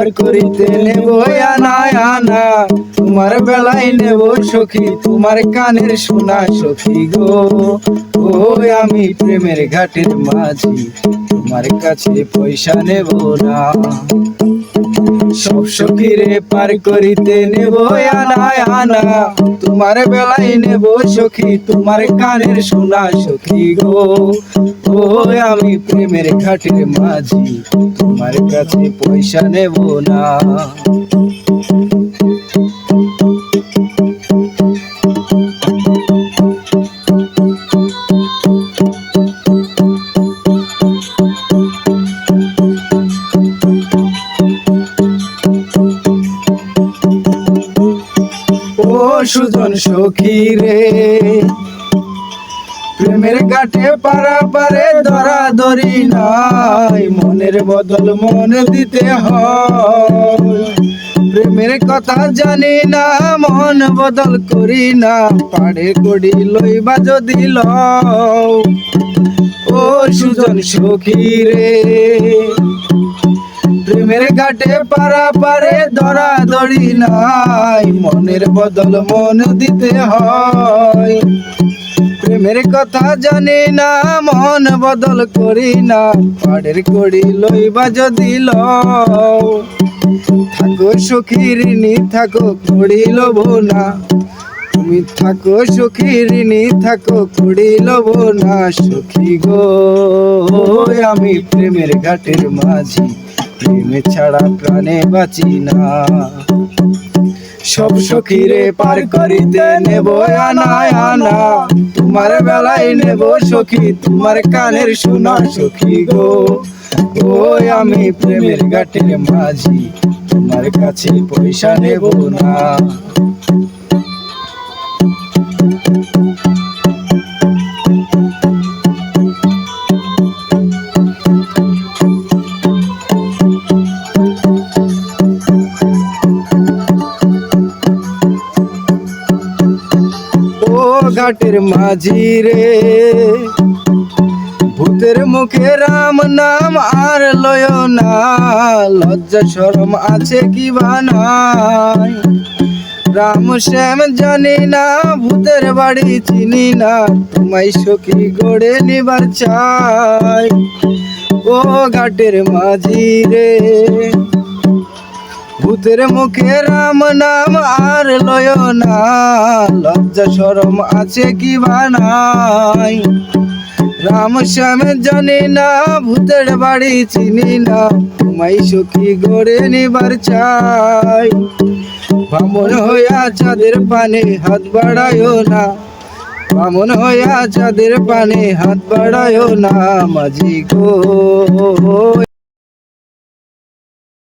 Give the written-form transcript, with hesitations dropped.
পার করিতে নেব আনা আনা, তোমার বেলায় নেব সখী তোমার কানের সোনা সখী গো। ও আমি প্রেমের ঘাটের মাঝি, তোমার কাছে পয়সা নেব না। সব সখীরে পার করিতে নেব আনা আনা, তোমার বেলায় নেব সখী তোমার কানের সোনা সখী গো। ও আমি প্রেমের ঘাটের মাঝি, তোমার কাছে পয়সা নেব না। ও সুজন সখী রে, প্রেমের ঘাটে পারাপারে ধরা ধরি নাই, মনের বদল মন দিতে হয়। প্রেমের কথা জানি না মন বদল করি না, পাড়ে কড়ি লইবা যদি লও। ও সুজন সখী রে, প্রেমের ঘাটে পারাপারে ধরা ধরি নাই, মনের বদল মন দিতে হয়। প্রেমের কথা জানি না মন বদল করি না, পাড়ের কড়ি লইবা যদি লও। থাকো সখী ঋণী থাকো কড়ি লব না, তুমি থাকো সখী ঋণী থাকো কড়ি লব না সখী গো। আমি প্রেমের ঘাটের মাঝি, প্রেম ছাড়া প্রাণে বাঁচি না। সব সখীরে পার করিতে নেব আনা আনা, তোমার বেলায় নেব সখী তোমার কানের সোনা সখী গো। ও আমি প্রেমের ঘাটের মাঝি, তোমার কাছে পয়সা নেব না। ঘাটের মাঝি রে, ভূতের মুখে রাম নাম আর লয় না, লজ্জা শরম আছে কি বানাই। রাম শ্যাম জানি না ভূতের বাড়ি চিনি না, তোমায় সখী গড়ে নিবার চাই। ও ঘাটের মাঝি রে, ভূতের মুখে রাম নাম আর লয় না, লজ্জা শরম আছে কি বানাই। রাম শ্যাম জানি না ভূতের বাড়ি চিনি না, তোমায় সখী গড়ে নিবার চাই। বামন হইয়া চাঁদের পানে হাত বাড়ায়ও না, বামন হইয়া চাঁদের পানে হাত বাড়ায়ও না মাঝি গো।